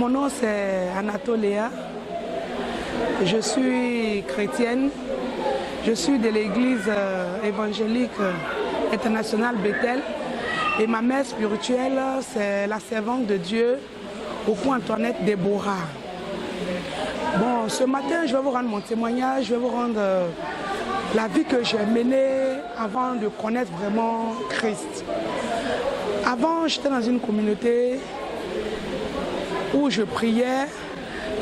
Mon nom c'est Anatolia. Je suis chrétienne. Je suis de l'église évangélique internationale Bethel. Et ma mère spirituelle, c'est la servante de Dieu, Oku Antoinette Déborah. Bon, ce matin, je vais vous rendre mon témoignage, je vais vous rendre la vie que j'ai menée avant de connaître vraiment Christ. Avant, j'étais dans une communauté où je priais,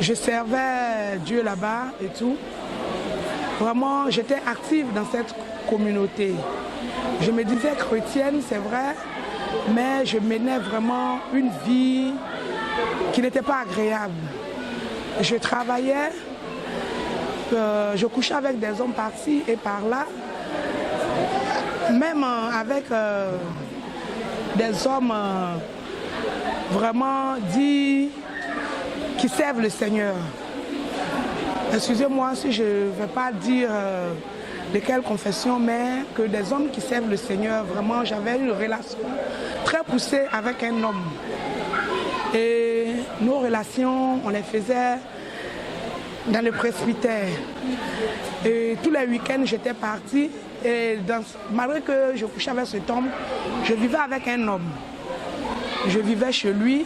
je servais Dieu là-bas et tout. Vraiment, j'étais active dans cette communauté. Je me disais chrétienne, c'est vrai, mais je menais vraiment une vie qui n'était pas agréable. Je travaillais, je couchais avec des hommes par-ci et par-là, même avec des hommes vraiment dits qui servent le Seigneur. Excusez-moi si je ne vais pas dire de quelle confession, mais que des hommes qui servent le Seigneur, vraiment j'avais une relation très poussée avec un homme. Et nos relations, on les faisait dans le presbytère. Et tous les week-ends, j'étais partie. Et malgré que je couchais avec cet homme, je vivais avec un homme. Je vivais chez lui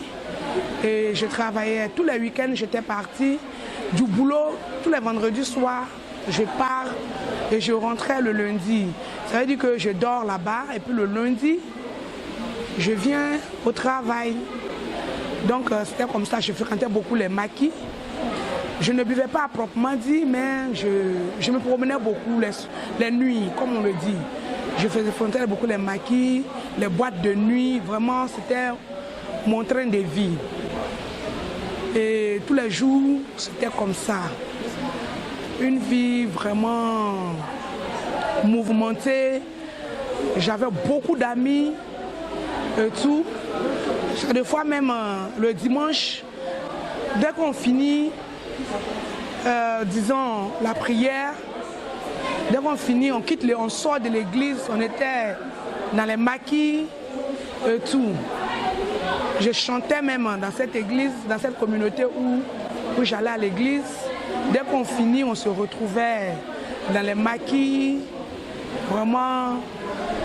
et je travaillais. Tous les week-ends, j'étais partie du boulot. Tous les vendredis soirs, je pars et je rentrais le lundi. Ça veut dire que je dors là-bas et puis le lundi, je viens au travail. Donc c'était comme ça, je fréquentais beaucoup les maquis. Je ne buvais pas à proprement dit, mais je me promenais beaucoup les nuits, comme on le dit. Je fréquentais beaucoup les maquis, les boîtes de nuit. Vraiment, c'était mon train de vie. Et tous les jours, c'était comme ça. Une vie vraiment mouvementée. J'avais beaucoup d'amis et tout. Des fois même le dimanche, dès qu'on finit, disons, la prière, dès qu'on finit, on sort de l'église, on était dans les maquis et tout. Je chantais même dans cette église, dans cette communauté où j'allais à l'église. Dès qu'on finit, on se retrouvait dans les maquis, vraiment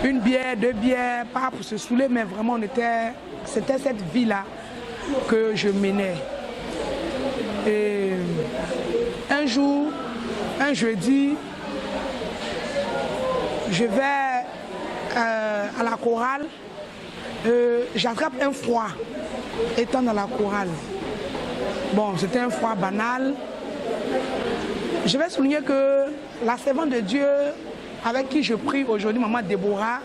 une bière, deux bières, pas pour se saouler, mais vraiment c'était cette vie-là que je menais. Et un jour, un jeudi, je vais à la chorale, j'attrape un froid étant dans la chorale. Bon, c'était un froid banal. Je vais souligner que la servante de Dieu avec qui je prie aujourd'hui, Maman Déborah,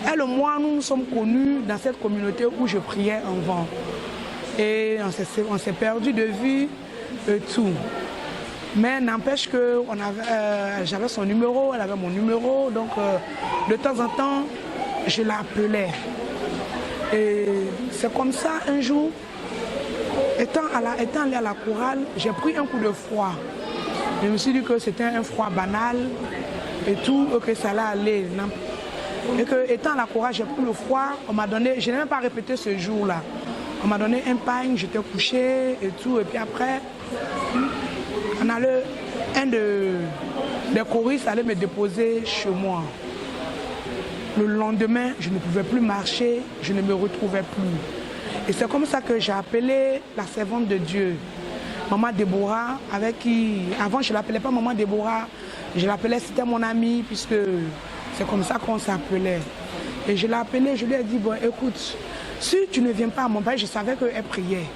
elle et moi, nous nous sommes connus dans cette communauté où je priais avant. Et on s'est perdu de vue et tout. Mais n'empêche que j'avais son numéro, elle avait mon numéro, donc de temps en temps, je l'appelais. Et c'est comme ça, un jour, étant allé à la chorale, j'ai pris un coup de froid. Je me suis dit que c'était un froid banal et tout, et que ça allait aller. Et que, étant à la chorale, j'ai pris le froid, on m'a donné, je n'ai même pas répété ce jour-là. On m'a donné un pagne, j'étais couché et tout, et puis après, un des choristes allait me déposer chez moi. Le lendemain, je ne pouvais plus marcher, je ne me retrouvais plus. Et c'est comme ça que j'ai appelé la servante de Dieu, Maman Déborah, avec qui, avant je ne l'appelais pas Maman Déborah, je l'appelais, c'était mon amie, puisque c'est comme ça qu'on s'appelait. Et je l'ai appelée, je lui ai dit, bon écoute, si tu ne viens pas à mon père, je savais qu'elle priait.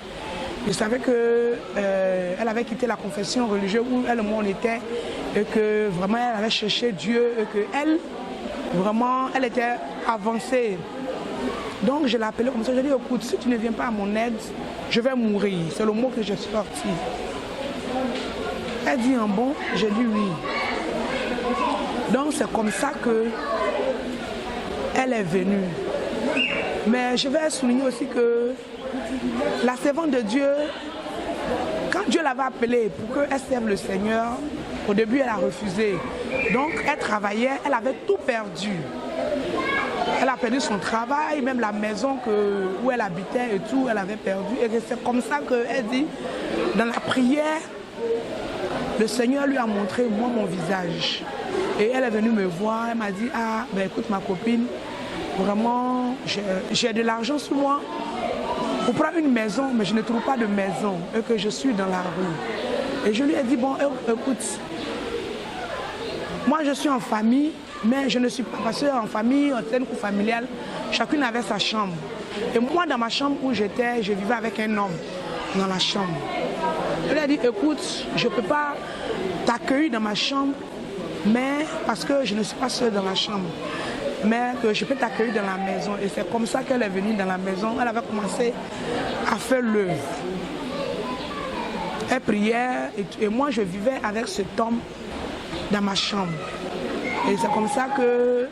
Je savais qu'elle avait quitté la confession religieuse où elle et moi on était, et que vraiment elle avait cherché Dieu, et qu'elle, vraiment, elle était avancée. Donc je l'ai appelée comme ça, je lui ai dit, écoute, si tu ne viens pas à mon aide, je vais mourir. C'est le mot que j'ai sorti. Elle dit, bon, j'ai dit oui. Donc c'est comme ça qu'elle est venue. Mais je vais souligner aussi que la servante de Dieu, quand Dieu l'avait appelée pour qu'elle serve le Seigneur, au début elle a refusé. Donc elle travaillait, elle avait tout perdu. Elle a perdu son travail, même la maison où elle habitait et tout, elle avait perdu. Et c'est comme ça qu'elle dit, dans la prière, le Seigneur lui a montré moi mon visage. Et elle est venue me voir, elle m'a dit, ah, ben écoute ma copine, vraiment, j'ai de l'argent sur moi pour prendre une maison, mais je ne trouve pas de maison et que je suis dans la rue. Et je lui ai dit, bon, écoute, moi je suis en famille, mais je ne suis pas, parce qu'en famille, en scène familiale, chacune avait sa chambre. Et moi, dans ma chambre où j'étais, je vivais avec un homme dans la chambre. Je lui ai dit, écoute, je ne peux pas t'accueillir dans ma chambre, mais parce que je ne suis pas seule dans la chambre, mais que je peux t'accueillir dans la maison. Et c'est comme ça qu'elle est venue dans la maison. Elle avait commencé à faire l'œuvre. Elle priait et moi je vivais avec cet homme dans ma chambre. Et c'est comme ça que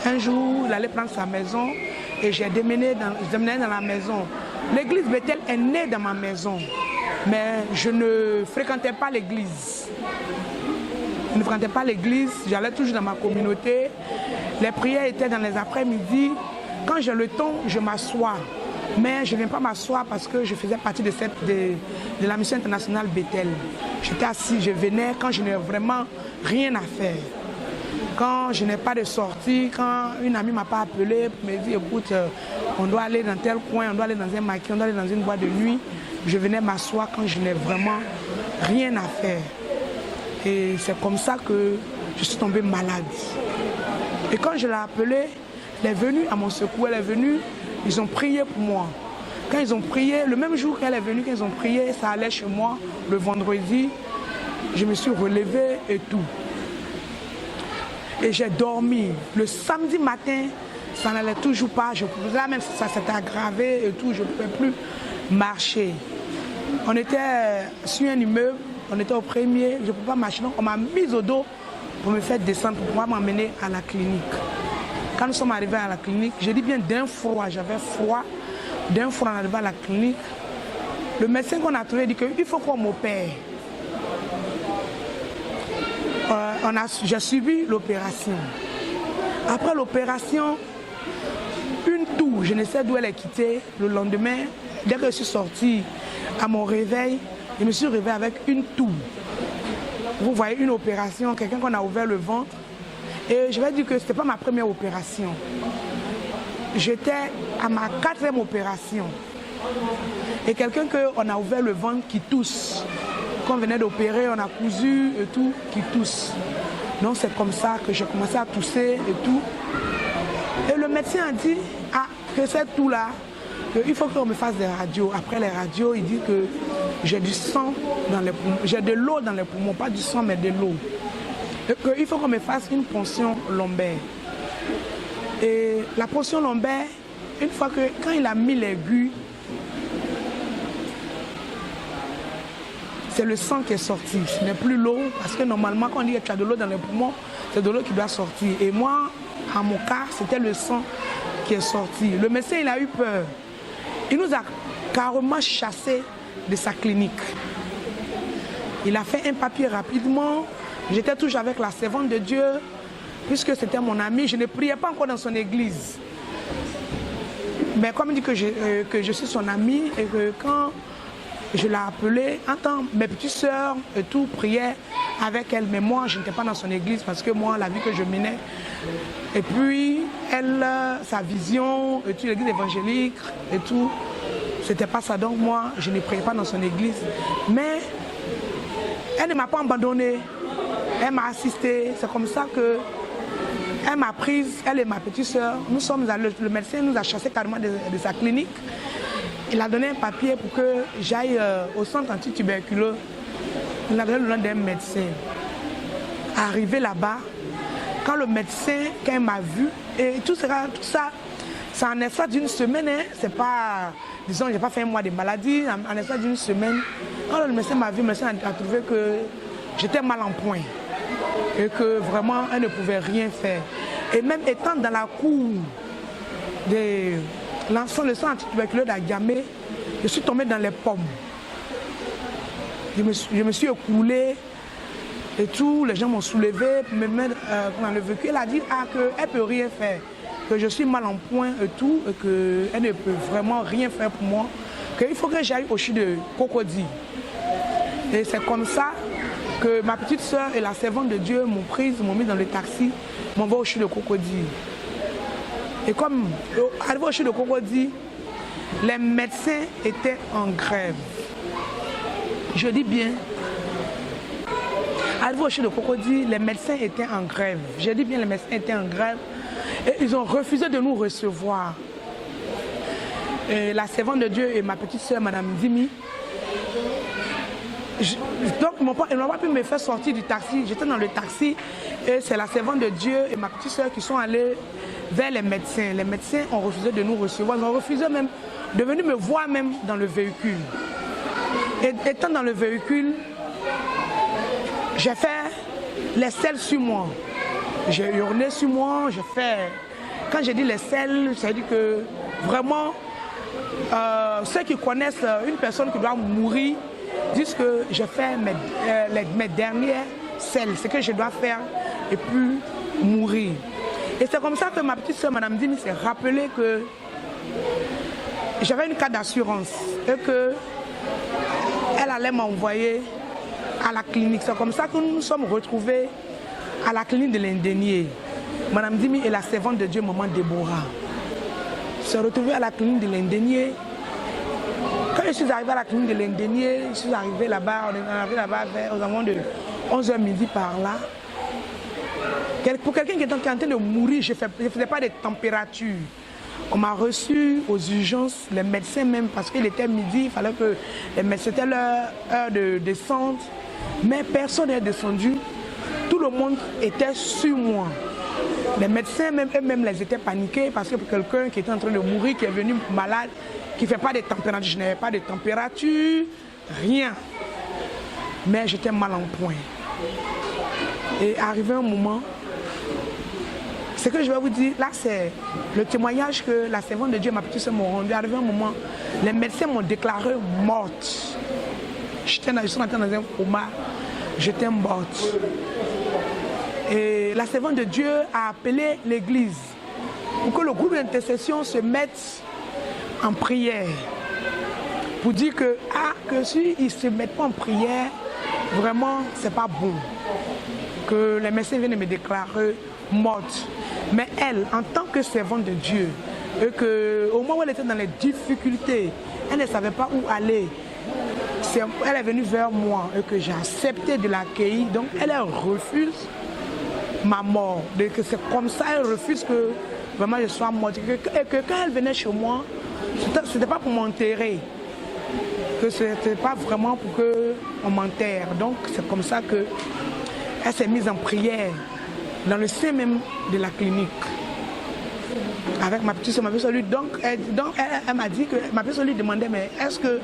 un jour, il allait prendre sa maison et j'ai déménagé dans la maison. L'église Bethel est née dans ma maison, mais je ne fréquentais pas l'église. Je ne fréquentais pas l'église, j'allais toujours dans ma communauté. Les prières étaient dans les après-midi. Quand j'ai le temps, je m'assois. Mais je ne viens pas m'asseoir parce que je faisais partie de la mission internationale Bethel. J'étais assis, je venais quand je n'ai vraiment rien à faire. Quand je n'ai pas de sortie, quand une amie ne m'a pas appelé pour me dire, écoute, on doit aller dans tel coin, on doit aller dans un maquis, on doit aller dans une boîte de nuit, je venais m'asseoir quand je n'ai vraiment rien à faire. Et c'est comme ça que je suis tombée malade. Et quand je l'ai appelée, elle est venue à mon secours, elle est venue, ils ont prié pour moi. Quand ils ont prié, le même jour qu'elle est venue, quand ils ont prié, ça allait chez moi, le vendredi, je me suis relevée et tout. Et j'ai dormi. Le samedi matin, ça n'allait toujours pas. Là même ça s'était aggravé et tout, je ne pouvais plus marcher. On était sur un immeuble, on était au premier, je ne pouvais pas marcher. Donc on m'a mise au dos pour me faire descendre, pour pouvoir m'emmener à la clinique. Quand nous sommes arrivés à la clinique, j'ai dit bien d'un froid, j'avais froid. D'un froid, on est arrivé à la clinique. Le médecin qu'on a trouvé dit qu'il faut qu'on m'opère. J'ai suivi l'opération. Après l'opération, une toux, je ne sais d'où elle est quittée. Le lendemain, dès que je suis sortie à mon réveil, je me suis réveillée avec une toux. Vous voyez, une opération, quelqu'un qu'on a ouvert le ventre. Et je vais dire que ce n'était pas ma première opération. J'étais à ma 4e opération. Et quelqu'un qu'on a ouvert le ventre qui tousse. Quand on venait d'opérer, on a cousu et tout, qui tousse. Donc c'est comme ça que j'ai commencé à tousser et tout. Et le médecin a dit, ah, que cette toux-là, il faut qu'on me fasse des radios. Après les radios, il dit que j'ai du sang dans les poumons, j'ai de l'eau dans les poumons, pas du sang mais de l'eau. Il faut qu'on me fasse une ponction lombaire. Et la ponction lombaire, une fois que, quand il a mis l'aiguille, c'est le sang qui est sorti, ce n'est plus l'eau, parce que normalement quand on dit que tu as de l'eau dans les poumons, c'est de l'eau qui doit sortir. Et moi, à mon cas, c'était le sang qui est sorti. Le médecin, il a eu peur. Il nous a carrément chassés de sa clinique. Il a fait un papier rapidement. J'étais toujours avec la servante de Dieu, puisque c'était mon ami. Je ne priais pas encore dans son église. Mais comme il dit que je suis son ami et que quand je l'ai appelée, mes petites sœurs et tout priaient avec elle. Mais moi, je n'étais pas dans son église parce que moi, la vie que je menais. Et puis, elle, sa vision, et tout, l'église évangélique et tout, c'était pas ça. Donc moi, je ne priais pas dans son église. Mais elle ne m'a pas abandonnée. Elle m'a assistée. C'est comme ça que elle m'a prise, elle et ma petite sœur. Nous sommes allés, le médecin nous a chassés carrément de sa clinique. Il a donné un papier pour que j'aille au centre antituberculeux. Il a donné le nom d'un médecin. Arrivé là-bas, quand le médecin, quand il m'a vu, et tout ça, c'est en espace d'une semaine, hein, c'est pas, disons, j'ai pas fait un mois de maladie, en espace d'une semaine. Quand le médecin m'a vu, le médecin a trouvé que j'étais mal en point et que vraiment, elle ne pouvait rien faire. Et même étant dans la cour de le centre antituberculeux d'Agamé, je suis tombée dans les pommes. Je me suis écoulée et tout, les gens m'ont soulevé, me mettre dans le véhicule. Elle a dit qu'elle ne peut rien faire, que je suis mal en point et tout, et qu'elle ne peut vraiment rien faire pour moi, qu'il faut que j'aille au CHU de Cocody. Et c'est comme ça que ma petite soeur et la servante de Dieu m'ont prise, m'ont mis dans le taxi, m'envoient au CHU de Cocody. Et comme arrivé au CHU de Cocody, les médecins étaient en grève. Je dis bien, arrivé au CHU de Cocody, les médecins étaient en grève. Je dis bien, les médecins étaient en grève. Et ils ont refusé de nous recevoir. Et la servante de Dieu et ma petite soeur, Madame Dimi, donc ils n'ont pas pu me faire sortir du taxi. J'étais dans le taxi et c'est la servante de Dieu et ma petite soeur qui sont allés vers les médecins. Les médecins ont refusé de nous recevoir. Ils ont refusé même de venir me voir même dans le véhicule. Et étant dans le véhicule, j'ai fait les selles sur moi. J'ai urné sur moi, j'ai fait... Quand j'ai dit les selles, ça veut dire que vraiment, ceux qui connaissent une personne qui doit mourir disent que j'ai fait mes dernières selles, ce que je dois faire et puis mourir. Et c'est comme ça que ma petite soeur, Madame Dimi, s'est rappelé que j'avais une carte d'assurance et qu'elle allait m'envoyer à la clinique. C'est comme ça que nous nous sommes retrouvés à la clinique de l'Indénié. Madame Dimi et la servante de Dieu, Maman Déborah, se retrouvaient à la clinique de l'Indénié. Quand je suis arrivée à la clinique de l'Indénié, je suis arrivée là-bas, on est arrivé là-bas aux environs de 11h midi par là. Pour quelqu'un qui était en train de mourir, je ne faisais pas de température. On m'a reçu aux urgences, les médecins même, parce qu'il était midi, il fallait que les médecins, c'était leur heure de descente. Mais personne n'est descendu. Tout le monde était sur moi. Les médecins eux-mêmes les étaient paniqués parce que pour quelqu'un qui était en train de mourir, qui est venu malade, qui ne fait pas de température, je n'avais pas de température, rien. Mais j'étais mal en point. Et arrivé un moment, ce que je vais vous dire, là c'est le témoignage que la servante de Dieu, ma petite soeur, m'a rendu. Arrivé un moment, les médecins m'ont déclaré morte. Je suis entrée dans un coma, j'étais morte. Et la servante de Dieu a appelé l'église pour que le groupe d'intercession se mette en prière. Pour dire que s'ils ne se mettent pas en prière, vraiment, c'est pas bon. Que les médecins viennent me déclarer morte. Mais elle, en tant que servante de Dieu, et que, au moment où elle était dans les difficultés, elle ne savait pas où aller. Elle est venue vers moi et que j'ai accepté de l'accueillir. Donc elle refuse ma mort. C'est comme ça, elle refuse que vraiment je sois morte. Et que quand elle venait chez moi, ce n'était pas pour m'enterrer. Que ce n'était pas vraiment pour qu'on m'enterre. Donc c'est comme ça qu'elle s'est mise en prière dans le sein même de la clinique. Avec ma petite soeur, ma petite soeur, donc elle m'a dit que ma petite soeur lui demandait, mais est-ce que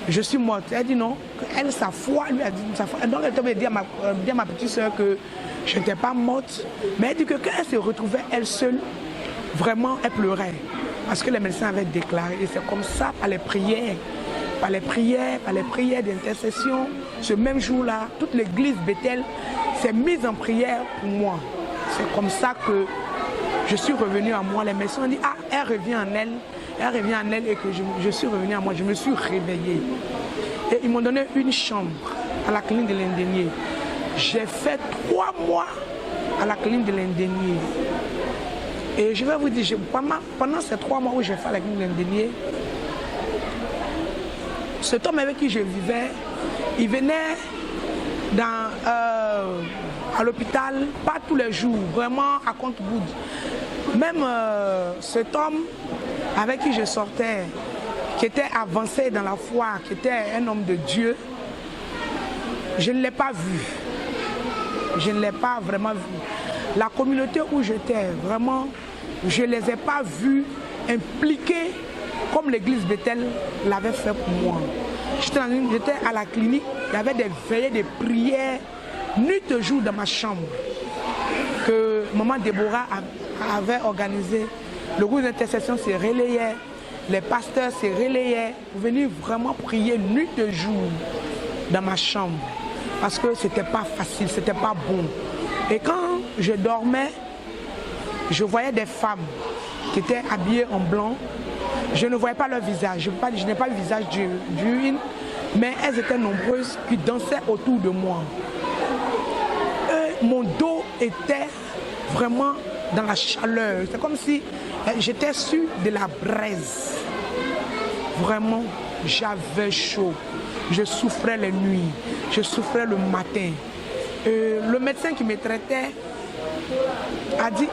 je suis morte? Elle dit non. Elle, sa foi, lui a dit sa foi. Donc elle devait dire à ma petite soeur que je n'étais pas morte. Mais elle dit que quand elle se retrouvait elle seule, vraiment elle pleurait. Parce que les médecins avaient déclaré. Et c'est comme ça, par les prières d'intercession, ce même jour-là, toute l'église Bethel s'est mise en prière pour moi. C'est comme ça que je suis revenue à moi. Les médecins ont dit, elle revient en elle et que je suis revenue à moi. Je me suis réveillée. Et ils m'ont donné une chambre à la clinique de l'Indénié. J'ai fait 3 mois à la clinique de l'Indénié. Et je vais vous dire, pendant ces 3 mois où j'ai fait à la clinique de l'Indénié, cet homme avec qui je vivais, il venait à l'hôpital, pas tous les jours, vraiment à compte-gouttes. Même cet homme avec qui je sortais, qui était avancé dans la foi, qui était un homme de Dieu, je ne l'ai pas vu. Je ne l'ai pas vraiment vu. La communauté où j'étais, vraiment, je ne les ai pas vus impliqués comme l'église Bethel l'avait fait pour moi. J'étais à la clinique, il y avait des veillées de prières, nuit et jour dans ma chambre, que Maman Déborah avait organisé. Le groupe d'intercession se relayait, les pasteurs se relayaient pour venir vraiment prier nuit et jour dans ma chambre. parce que c'était pas facile, c'était pas bon. Et quand je dormais, je voyais des femmes qui étaient habillées en blanc. Je ne voyais pas leur visage, je n'ai pas le visage d'une, mais elles étaient nombreuses qui dansaient autour de moi. Mon dos était vraiment dans la chaleur. C'est comme si j'étais sur de la braise. Vraiment, j'avais chaud. Je souffrais les nuits, je souffrais le matin. Le médecin qui me traitait a dit,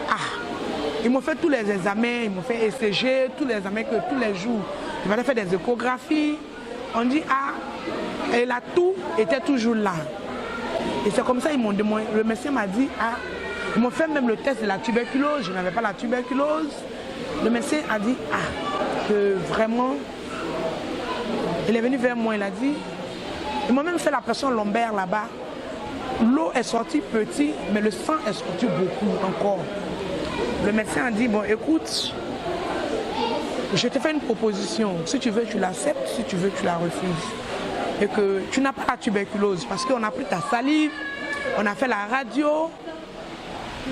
ils m'ont fait tous les examens, ils m'ont fait ECG, tous les examens que tous les jours. Ils m'ont fait des échographies. On dit, et la toux était toujours là. Et c'est comme ça ils m'ont demandé, le médecin m'a dit, ils m'ont fait même le test de la tuberculose, je n'avais pas la tuberculose. Le médecin a dit, que vraiment, il est venu vers moi, il a dit, ils m'ont même fait la pression lombaire là-bas. L'eau est sortie petit, mais le sang est sorti beaucoup encore. Le médecin a dit, bon écoute, je te fais une proposition, si tu veux tu l'acceptes, si tu veux tu la refuses. Et que tu n'as pas la tuberculose parce qu'on a pris ta salive, on a fait la radio,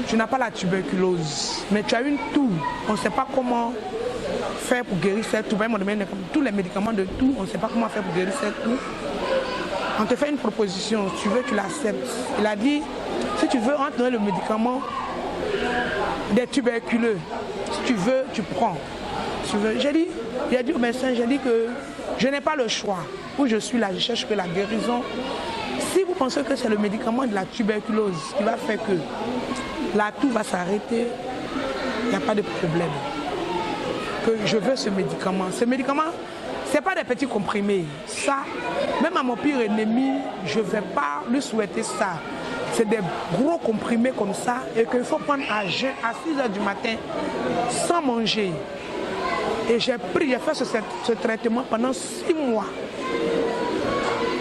tu n'as pas la tuberculose, mais tu as une toux, on ne sait pas comment faire pour guérir cette toux. Tous les médicaments de toux, on ne sait pas comment faire pour guérir cette toux. On te fait une proposition, si tu veux tu l'acceptes. Il a dit, si tu veux, on te donne le médicament des tuberculeux, si tu veux tu prends. Si tu veux. Il a dit au médecin, j'ai dit que je n'ai pas le choix. Où je suis là, je cherche que la guérison. Si vous pensez que c'est le médicament de la tuberculose qui va faire que la toux va s'arrêter, il n'y a pas de problème. Que je veux ce médicament. Ce médicament, ce n'est pas des petits comprimés. Ça, même à mon pire ennemi, je ne vais pas lui souhaiter ça. C'est des gros comprimés comme ça et qu'il faut prendre à jeun à 6 h du matin sans manger. Et j'ai fait ce traitement pendant 6 mois.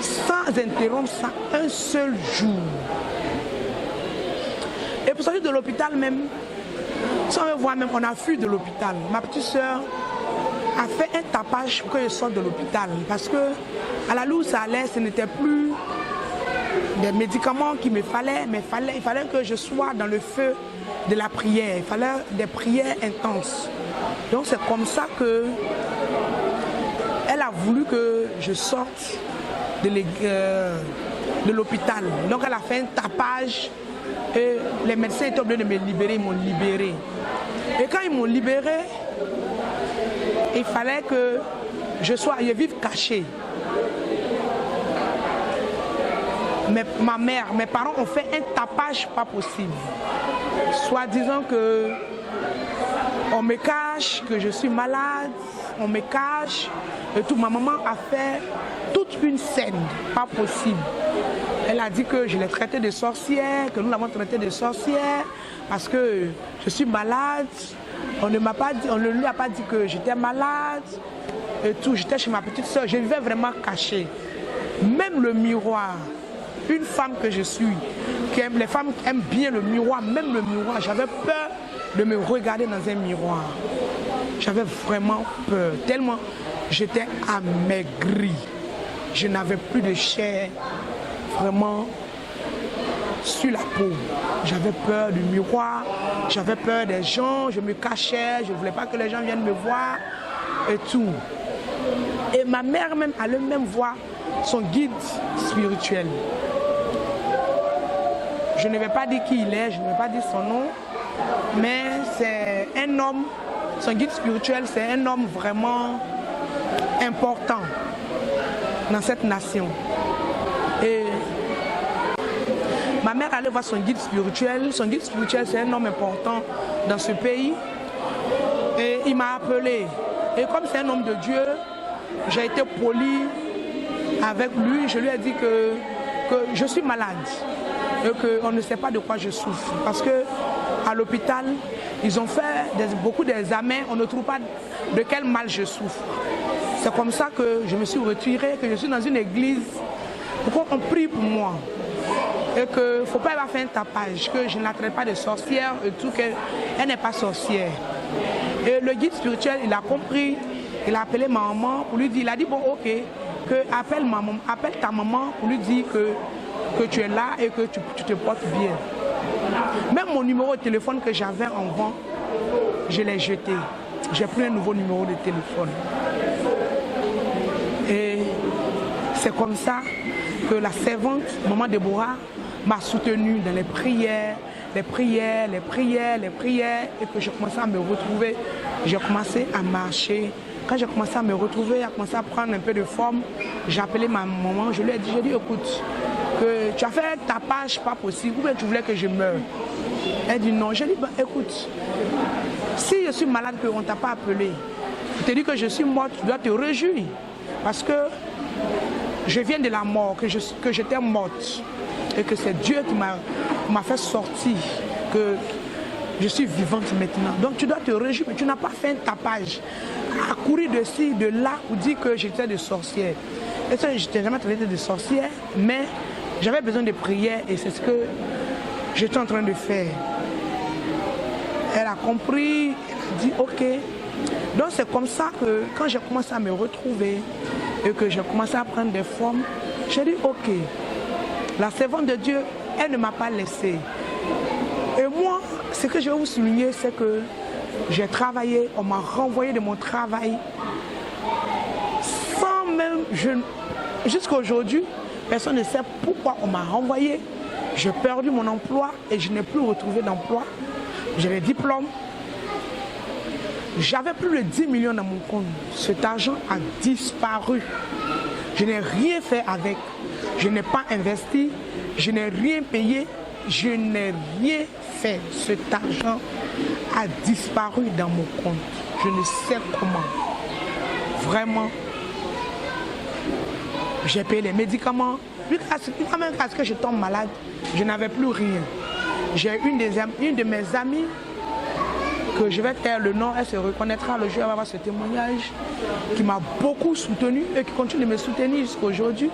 Sans interrompre ça un seul jour. Et pour sortir de l'hôpital même, sans me voir même, on a fui de l'hôpital. Ma petite soeur a fait un tapage pour que je sorte de l'hôpital. Parce que à la louche ça allait, ce n'était plus des médicaments qu'il me fallait, mais il fallait que je sois dans le feu de la prière. Il fallait des prières intenses. Donc c'est comme ça que elle a voulu que je sorte de l'hôpital. Donc elle a fait un tapage et les médecins étaient obligés de me libérer, ils m'ont libéré. Et quand ils m'ont libéré, il fallait que je vive caché. Mes parents ont fait un tapage pas possible. Soit disant que on me cache, que je suis malade, on me cache et tout. Ma maman a fait toute une scène, pas possible. Elle a dit que je l'ai traité de sorcière, que nous l'avons traité de sorcière parce que je suis malade. On ne lui a pas dit que j'étais malade et tout. J'étais chez ma petite soeur, je vivais vraiment cachée. Même le miroir, une femme que je suis, les femmes aiment bien le miroir, même le miroir, j'avais peur de me regarder dans un miroir. J'avais vraiment peur, tellement j'étais amaigrie. Je n'avais plus de chair vraiment sur la peau. J'avais peur du miroir, j'avais peur des gens, je me cachais, je ne voulais pas que les gens viennent me voir et tout. Et ma mère même allait même voir son guide spirituel. Je ne vais pas dire qui il est, je ne vais pas dire son nom, mais c'est un homme, son guide spirituel, c'est un homme vraiment important dans cette nation. Et ma mère allait voir son guide spirituel. Son guide spirituel, c'est un homme important dans ce pays. Et il m'a appelé. Et comme c'est un homme de Dieu, j'ai été poli avec lui. Je lui ai dit que je suis malade et qu'on ne sait pas de quoi je souffre. Parce qu'à l'hôpital, ils ont fait beaucoup d'examens. On ne trouve pas de quel mal je souffre. C'est comme ça que je me suis retirée, que je suis dans une église. Pourquoi on prie pour moi? Et qu'il ne faut pas avoir fait un tapage, que je ne la traite pas de sorcière et tout, qu'elle n'est pas sorcière. Et le guide spirituel, il a compris, il a appelé ma maman pour lui dire, il a dit bon ok, appelle ta maman pour lui dire que que tu es là et que tu te portes bien. Même mon numéro de téléphone que j'avais en vent, je l'ai jeté. J'ai pris un nouveau numéro de téléphone. Et c'est comme ça que la servante, Maman Déborah, m'a soutenue dans les prières, et que j'ai commencé à me retrouver. J'ai commencé à marcher. Quand j'ai commencé à me retrouver, à commencer à prendre un peu de forme, j'ai appelé ma maman, je lui ai dit, écoute, que tu as fait un tapage pas possible, ou bien tu voulais que je meure. Elle dit non. J'ai dit, écoute, si je suis malade, qu'on ne t'a pas appelé, je te dis que je suis morte, tu dois te réjouir. Parce que je viens de la mort, que j'étais morte. Et que c'est Dieu qui m'a fait sortir, que je suis vivante maintenant. Donc tu dois te réjouir, mais tu n'as pas fait un tapage, à courir de ci, de là, pour dire que j'étais de sorcière. Et ça, je n'étais jamais traité de sorcière, mais j'avais besoin de prière et c'est ce que j'étais en train de faire. Elle a compris, elle a dit ok. Donc c'est comme ça que quand j'ai commencé à me retrouver et que j'ai commencé à prendre des formes, j'ai dit ok. La servante de Dieu, elle ne m'a pas laissé. Et moi, ce que je vais vous souligner, c'est que j'ai travaillé, on m'a renvoyé de mon travail. Sans même, jusqu'à aujourd'hui, personne ne sait pourquoi on m'a renvoyé. J'ai perdu mon emploi et je n'ai plus retrouvé d'emploi. J'ai les diplômes. J'avais plus de 10 millions dans mon compte. Cet argent a disparu. Je n'ai rien fait avec. Je n'ai pas investi. Je n'ai rien payé. Je n'ai rien fait. Cet argent a disparu dans mon compte. Je ne sais comment. Vraiment. J'ai payé les médicaments. Même parce que je tombe malade, je n'avais plus rien. J'ai une de mes amies, que je vais taire le nom, elle se reconnaîtra le jour où elle va avoir ce témoignage, qui m'a beaucoup soutenu et qui continue de me soutenir jusqu'à aujourd'hui.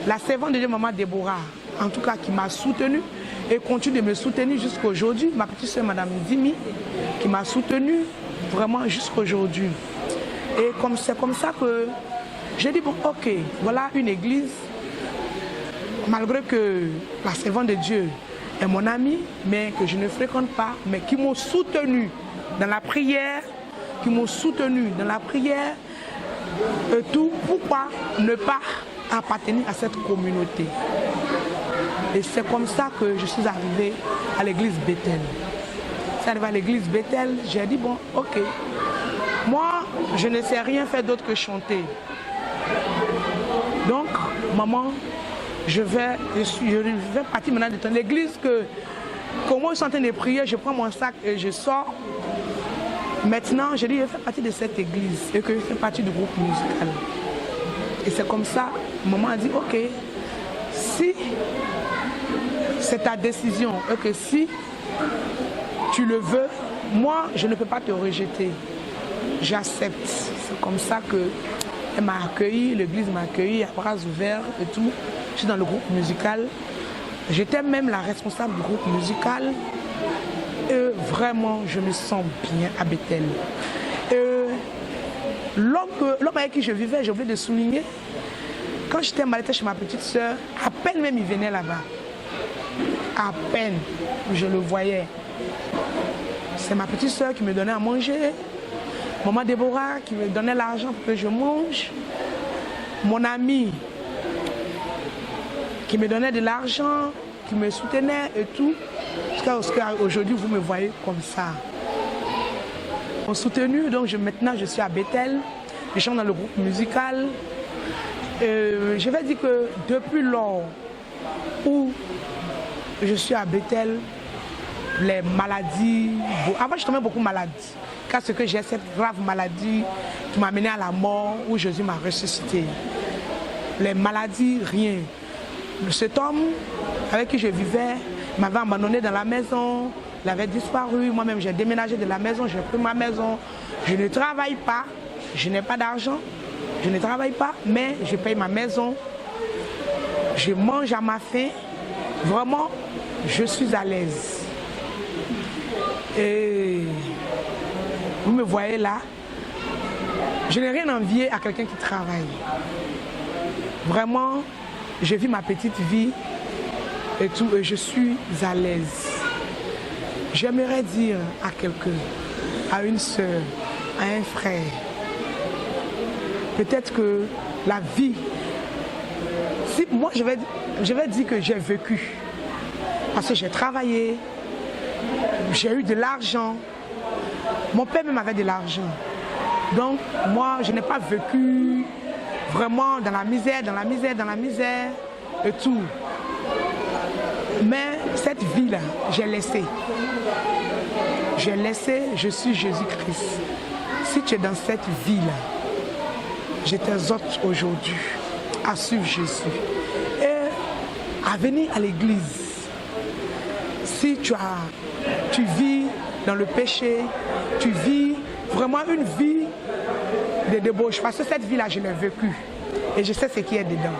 La servante de Dieu, Maman Déborah, en tout cas qui m'a soutenu et continue de me soutenir jusqu'à aujourd'hui. Ma petite soeur, Madame Dimi, qui m'a soutenu vraiment jusqu'à aujourd'hui. Et c'est comme ça que j'ai dit, bon ok, voilà une église, malgré que la servante de Dieu est mon amie, mais que je ne fréquente pas, mais qui m'ont soutenu dans la prière, et tout, pourquoi ne pas appartenir à cette communauté? Et c'est comme ça que je suis arrivée à l'église Bethel. C'est arrivé à l'église Bethel, j'ai dit bon, ok, moi je ne sais rien faire d'autre que chanter. Donc, maman, je vais partir maintenant de l'église que moi je suis en train de prier, je prends mon sac et je sors. Maintenant, je dis, je fais partie de cette église et que je fais partie du groupe musical. Et c'est comme ça, maman a dit, ok, si c'est ta décision et que si tu le veux, moi, je ne peux pas te rejeter. J'accepte. C'est comme ça qu'elle m'a accueilli, l'église m'a accueilli à bras ouverts et tout. Je suis dans le groupe musical. J'étais même la responsable du groupe musical. Et vraiment, je me sens bien à Bethel. L'homme avec qui je vivais, j'ai oublié de souligner, quand j'étais malade chez ma petite soeur, à peine même il venait là-bas. À peine, je le voyais. C'est ma petite soeur qui me donnait à manger. Maman Déborah qui me donnait l'argent pour que je mange. Mon ami qui me donnait de l'argent, qui me soutenait et tout. Jusqu'à aujourd'hui, vous me voyez comme ça. On soutenu, donc maintenant je suis à Bethel, je chante dans le groupe musical. Je vais dire que depuis lors où je suis à Bethel, les maladies, avant je tombais beaucoup malade, car ce que j'ai cette grave maladie qui m'a mené à la mort, où Jésus m'a ressuscité. Les maladies, rien. Cet homme avec qui je vivais m'avait abandonné dans la maison, il avait disparu, moi-même j'ai déménagé de la maison, j'ai pris ma maison, je ne travaille pas, je n'ai pas d'argent, je ne travaille pas, mais je paye ma maison, je mange à ma faim, vraiment, je suis à l'aise. Et vous me voyez là, je n'ai rien envié à quelqu'un qui travaille. Vraiment, je vis ma petite vie et tout, et je suis à l'aise. J'aimerais dire à quelqu'un, à une sœur, à un frère, peut-être que la vie, si moi je vais dire que j'ai vécu, parce que j'ai travaillé, j'ai eu de l'argent, mon père même avait de l'argent. Donc moi je n'ai pas vécu vraiment dans la misère et tout. Mais cette vie-là, j'ai laissé. J'ai laissé, je suis Jésus-Christ. Si tu es dans cette vie-là, je t'exhorte aujourd'hui à suivre Jésus et à venir à l'église. Si tu vis dans le péché, tu vis vraiment une vie de débauche, parce que cette vie-là, je l'ai vécue et je sais ce qui est dedans.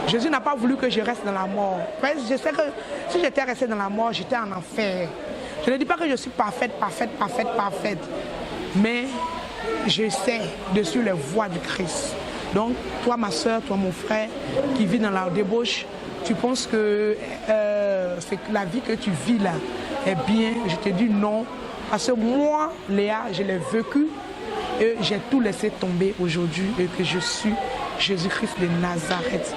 Jésus n'a pas voulu que je reste dans la mort. Je sais que si j'étais restée dans la mort, j'étais en enfer. Je ne dis pas que je suis parfaite, mais je sais de suivre les voies du Christ. Donc, toi, ma soeur, toi, mon frère, qui vit dans la débauche, tu penses que la vie que tu vis là est bien. Je te dis non. Parce que moi, Léa, je l'ai vécu et j'ai tout laissé tomber aujourd'hui et que je suis Jésus-Christ de Nazareth.